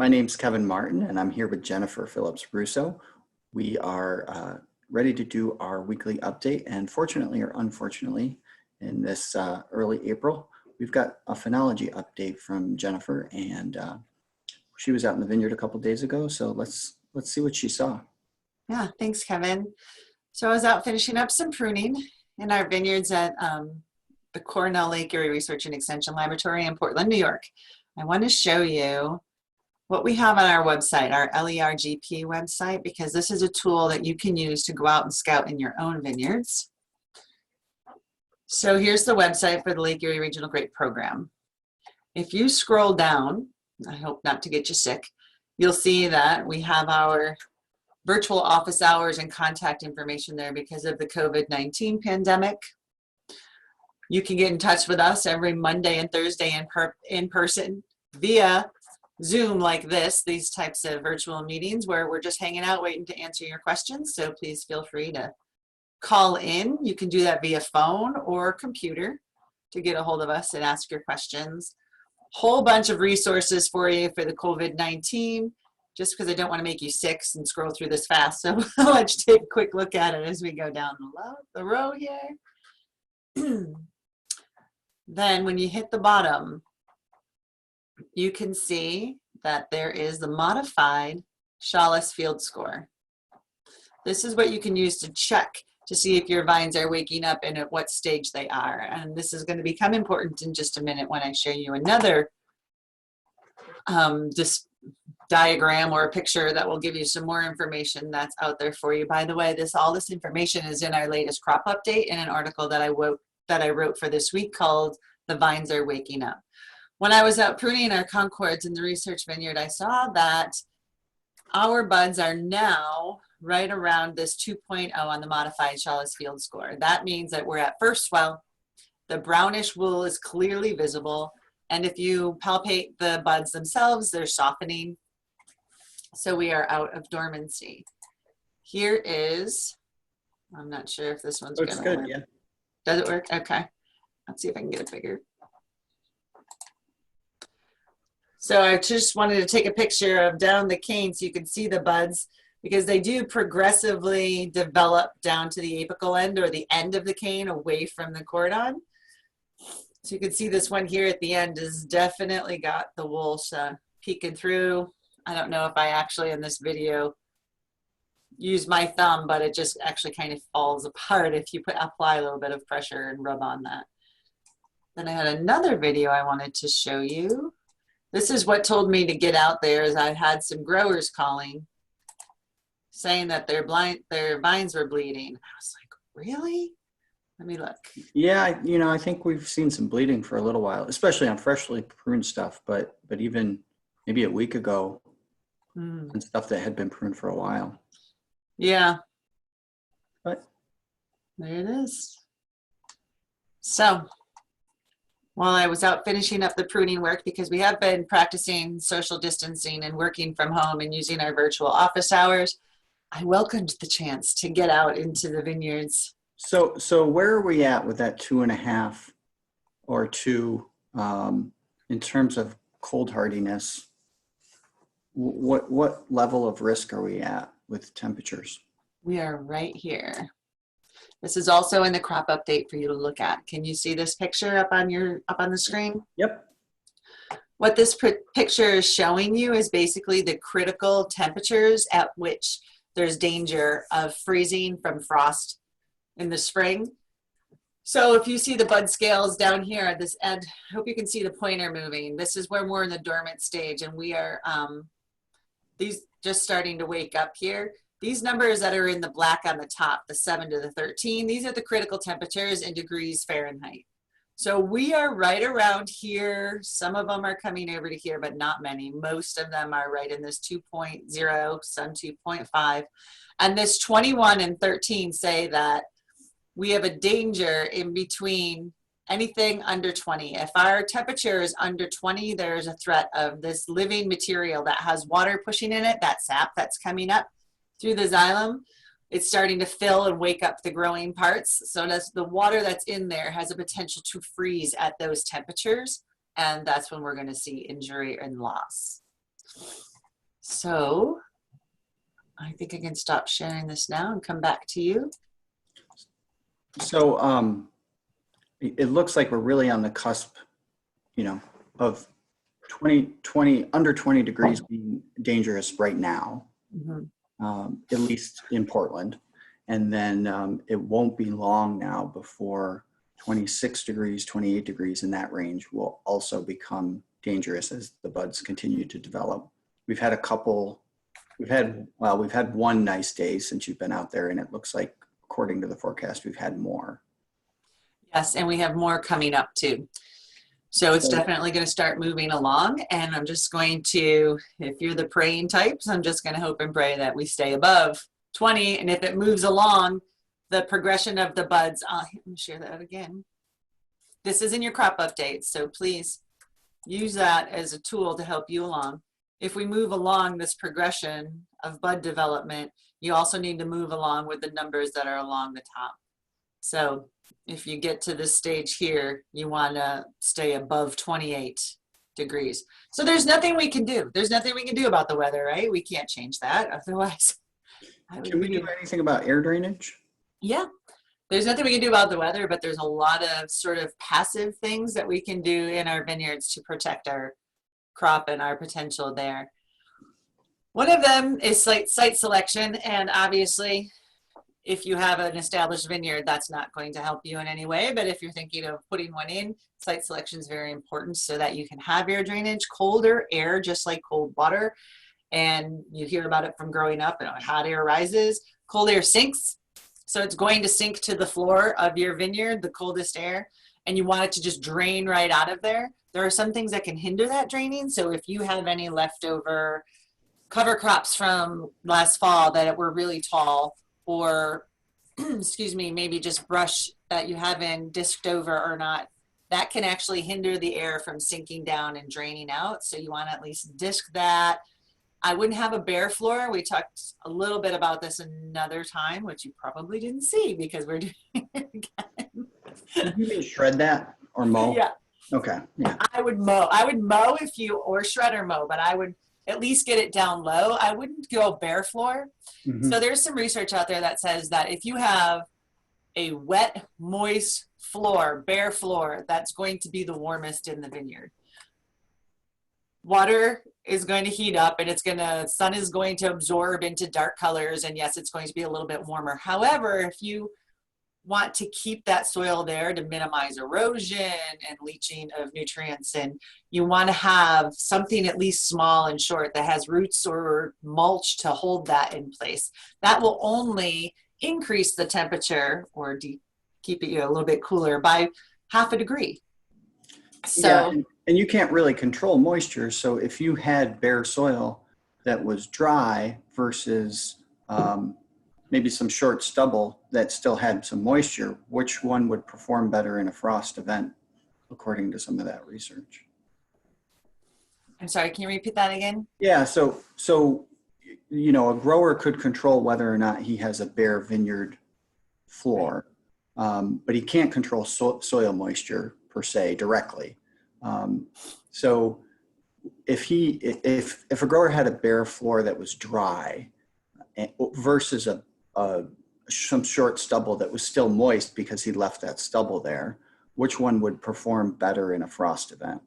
My name's Kevin Martin, and I'm here with Jennifer Phillips Russo. We are ready to do our weekly update, and fortunately or unfortunately, in this early April, we've got a phenology update from Jennifer, and she was out in the vineyard a couple days ago, so let's see what she saw. Yeah, thanks, Kevin. So I was out finishing up some pruning in our vineyards at the Cornell Lake Erie Research and Extension Laboratory in Portland, New York. I want to show you what we have on our website, our LERGP website, because this is a tool that you can use to go out and scout in your own vineyards. So here's the website for the Lake Erie Regional Grape Program. If you scroll down, I hope not to get you sick, you'll see that we have our virtual office hours and contact information there because of the COVID-19 pandemic. You can get in touch with us every Monday and Thursday in person via Zoom like this, these types of virtual meetings where we're just hanging out waiting to answer your questions. So please feel free to call in. You can do that via phone or computer to get a hold of us and ask your questions. Whole bunch of resources for you for the COVID-19, just because I don't want to make you sick and scroll through this fast. So I'll let you take a quick look at it as we go down the row here. Then when you hit the bottom, you can see that there is the modified Chalice field score. This is what you can use to check to see if your vines are waking up and at what stage they are. And this is going to become important in just a minute when I show you another this diagram or a picture that will give you some more information that's out there for you. By the way, all this information is in our latest crop update in an article that I wrote for this week called "The Vines Are Waking Up." When I was out pruning our Concords in the research vineyard, I saw that our buds are now right around this 2.0 on the modified Chalice field score. That means that we're at first swell. The brownish wool is clearly visible. And if you palpate the buds themselves, they're softening. So we are out of dormancy. Here is, I'm not sure if this one's going to work. Yeah. Does it work? Okay. Let's see if I can get it bigger. So I just wanted to take a picture of down the cane so you can see the buds, because they do progressively develop down to the apical end or the end of the cane away from the cordon. So you can see this one here at the end has definitely got the wool peeking through. I don't know if I actually in this video use my thumb, but it just actually kind of falls apart if you apply a little bit of pressure and rub on that. Then I had another video I wanted to show you. This is what told me to get out there, is I had some growers calling saying that their vines were bleeding. I was like, really? Let me look. Yeah, I think we've seen some bleeding for a little while, especially on freshly pruned stuff, but even maybe a week ago on stuff that had been pruned for a while. Yeah. But there it is. So while I was out finishing up the pruning work, because we have been practicing social distancing and working from home and using our virtual office hours, I welcomed the chance to get out into the vineyards. So where are we at with that 2.5 or 2 in terms of cold hardiness? What level of risk are we at with temperatures? We are right here. This is also in the crop update for you to look at. Can you see this picture up on the screen? Yep. What this picture is showing you is basically the critical temperatures at which there's danger of freezing from frost in the spring. So if you see the bud scales down here at this end, I hope you can see the pointer moving. This is where we're in the dormant stage, and we are these just starting to wake up here. These numbers that are in the black on the top, the 7 to the 13, these are the critical temperatures in degrees Fahrenheit. So we are right around here. Some of them are coming over to here, but not many. Most of them are right in this 2.0, some 2.5. And this 21 and 13 say that we have a danger in between anything under 20. If our temperature is under 20, there's a threat of this living material that has water pushing in it, that sap that's coming up through the xylem. It's starting to fill and wake up the growing parts. So that's the water that's in there has a potential to freeze at those temperatures. And that's when we're going to see injury and loss. So I think I can stop sharing this now and come back to you. So it looks like we're really on the cusp, of 20, under 20 degrees being dangerous right now, at least in Portland. And then it won't be long now before 26 degrees, 28 degrees in that range will also become dangerous as the buds continue to develop. We've had one nice day since you've been out there, and it looks like, according to the forecast, we've had more. Yes, and we have more coming up too. So it's definitely going to start moving along, and I'm just going to, if you're the praying types, I'm just going to hope and pray that we stay above 20, and if it moves along, the progression of the buds, let me share that again. This is in your crop update, so please use that as a tool to help you along. If we move along this progression of bud development, you also need to move along with the numbers that are along the top. So if you get to this stage here, you want to stay above 28 degrees. So there's nothing we can do. There's nothing we can do about the weather, right? We can't change that. Otherwise, can we do anything about air drainage? Yeah, there's nothing we can do about the weather, but there's a lot of sort of passive things that we can do in our vineyards to protect our crop and our potential there. One of them is site selection, and obviously if you have an established vineyard, that's not going to help you in any way, but if you're thinking of putting one in, site selection is very important so that you can have air drainage. Colder air, just like cold water, and you hear about it from growing up, and hot air rises, cold air sinks, so it's going to sink to the floor of your vineyard, the coldest air, and you want it to just drain right out of there. There are some things that can hinder that draining, so if you have any leftover cover crops from last fall that were really tall, or excuse me, maybe just brush that you haven't disked over or not, that can actually hinder the air from sinking down and draining out. So you want to at least disc that. I wouldn't have a bare floor. We talked a little bit about this another time, which you probably didn't see because we're doing it again. Did you mean shred that or mow? Yeah. Okay. Yeah. I would mow. I would mow or shred or mow, but I would at least get it down low. I wouldn't go bare floor. So there's some research out there that says that if you have a wet, moist floor, bare floor, that's going to be the warmest in the vineyard. Water is going to heat up, and sun is going to absorb into dark colors, and yes, it's going to be a little bit warmer. However, if you want to keep that soil there to minimize erosion and leaching of nutrients, and you want to have something at least small and short that has roots or mulch to hold that in place. That will only increase the temperature or keep it a little bit cooler by 0.5 degree. So yeah, and you can't really control moisture. So if you had bare soil that was dry versus maybe some short stubble that still had some moisture, which one would perform better in a frost event, according to some of that research? I'm sorry, can you repeat that again? Yeah, so a grower could control whether or not he has a bare vineyard floor, but he can't control soil moisture per se directly. So if a grower had a bare floor that was dry versus some short stubble that was still moist because he left that stubble there, which one would perform better in a frost event?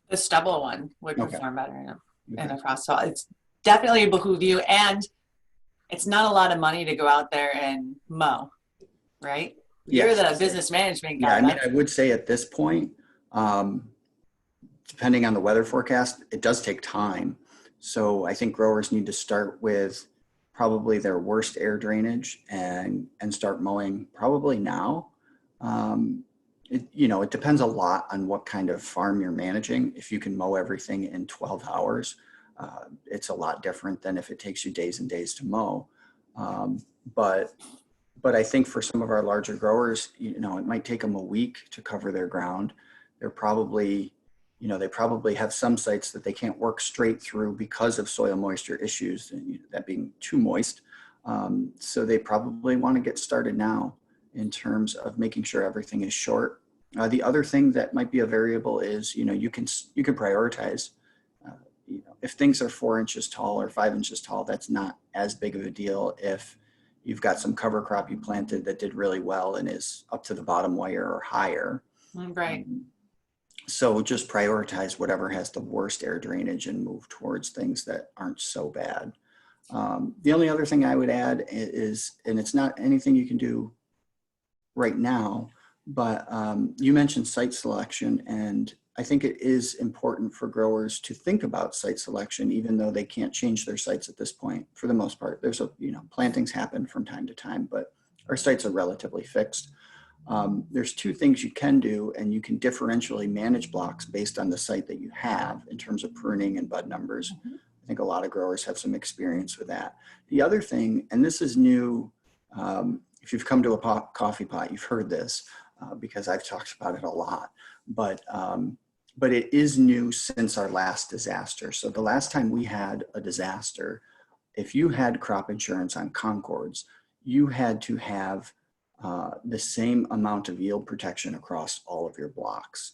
The stubble one would perform better in a frost. So it's definitely behoove you, and it's not a lot of money to go out there and mow, right? Yes. You're the business management guy. Yeah, I would say at this point, depending on the weather forecast, it does take time. So I think growers need to start with probably their worst air drainage and start mowing probably now. It depends a lot on what kind of farm you're managing. If you can mow everything in 12 hours, it's a lot different than if it takes you days and days to mow. But I think for some of our larger growers, it might take them a week to cover their ground. They're probably, they probably have some sites that they can't work straight through because of soil moisture issues, that being too moist. So they probably want to get started now in terms of making sure everything is short. The other thing that might be a variable is, you can prioritize, if things are 4 inches tall or 5 inches tall, that's not as big of a deal. If you've got some cover crop you planted that did really well and is up to the bottom wire or higher. Right. So just prioritize whatever has the worst air drainage and move towards things that aren't so bad. The only other thing I would add is, and it's not anything you can do right now, but you mentioned site selection, and I think it is important for growers to think about site selection, even though they can't change their sites at this point. For the most part, there's plantings happen from time to time, but our sites are relatively fixed. There's two things you can do, and you can differentially manage blocks based on the site that you have in terms of pruning and bud numbers. I think a lot of growers have some experience with that. The other thing, and this is new, if you've come to a coffee pot, you've heard this because I've talked about it a lot, but it is new since our last disaster. So the last time we had a disaster, if you had crop insurance on Concords, you had to have the same amount of yield protection across all of your blocks.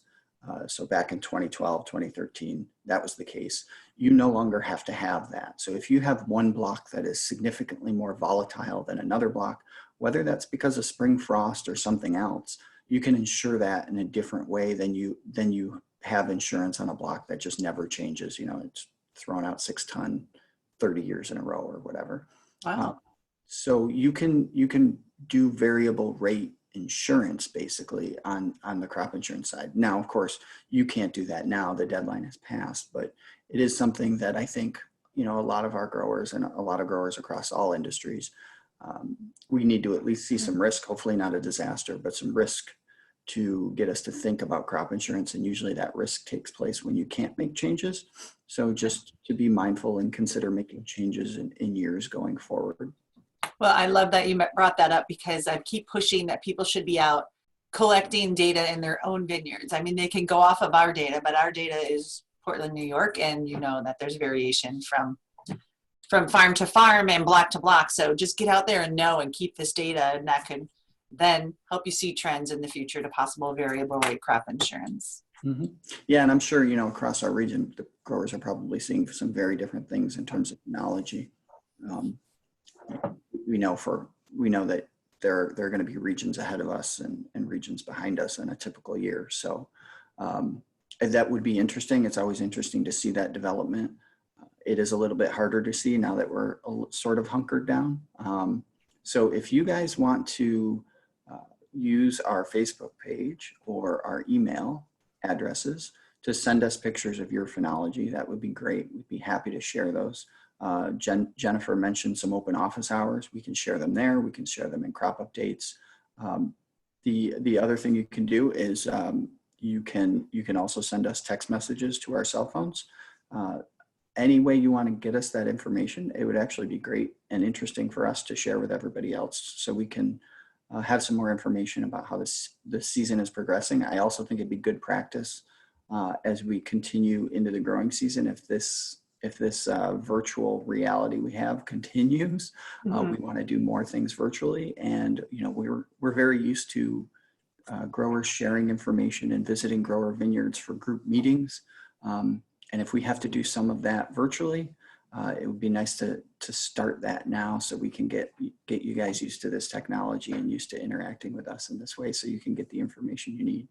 So back in 2012, 2013, that was the case. You no longer have to have that. So if you have one block that is significantly more volatile than another block, whether that's because of spring frost or something else, you can insure that in a different way than you have insurance on a block that just never changes. It's thrown out 6 ton 30 years in a row or whatever. Wow. So you can do variable rate insurance basically on the crop insurance side. Now, of course, you can't do that now. The deadline has passed, but it is something that I think, a lot of our growers and a lot of growers across all industries, we need to at least see some risk, hopefully not a disaster, but some risk to get us to think about crop insurance. And usually that risk takes place when you can't make changes. So just to be mindful and consider making changes in years going forward. Well, I love that you brought that up, because I keep pushing that people should be out collecting data in their own vineyards. I mean, they can go off of our data, but our data is Portland, New York, and you know that there's variation from farm to farm and block to block. So just get out there and know and keep this data, and that could then help you see trends in the future to possible variable rate crop insurance. Mm-hmm. Yeah, and I'm sure, across our region, the growers are probably seeing some very different things in terms of technology. We know that there are going to be regions ahead of us and regions behind us in a typical year. So that would be interesting. It's always interesting to see that development. It is a little bit harder to see now that we're sort of hunkered down. So if you guys want to use our Facebook page or our email addresses to send us pictures of your phenology, that would be great. We'd be happy to share those. Jennifer mentioned some open office hours. We can share them there. We can share them in crop updates. The other thing you can do is you can also send us text messages to our cell phones. Any way you want to get us that information, it would actually be great and interesting for us to share with everybody else, so we can have some more information about how the season is progressing. I also think it'd be good practice as we continue into the growing season. If this virtual reality we have continues, we want to do more things virtually. And we're very used to growers sharing information and visiting grower vineyards for group meetings. And if we have to do some of that virtually, it would be nice to start that now, so we can get you guys used to this technology and used to interacting with us in this way, so you can get the information you need.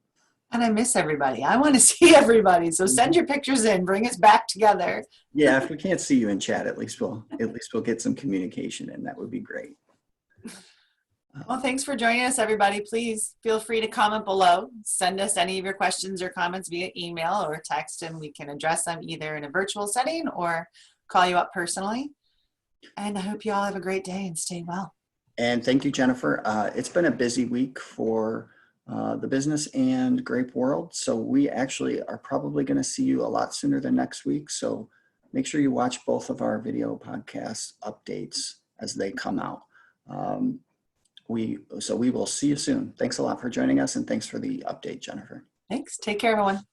And I miss everybody. I want to see everybody. So send your pictures in, bring us back together. Yeah, if we can't see you in chat, at least we'll get some communication, and that would be great. Well, thanks for joining us, everybody. Please feel free to comment below. Send us any of your questions or comments via email or text, and we can address them either in a virtual setting or call you up personally. And I hope you all have a great day and stay well. And thank you, Jennifer. It's been a busy week for the business and grape world. So we actually are probably going to see you a lot sooner than next week. So make sure you watch both of our video podcast updates as they come out. We will see you soon. Thanks a lot for joining us, and thanks for the update, Jennifer. Thanks. Take care, everyone.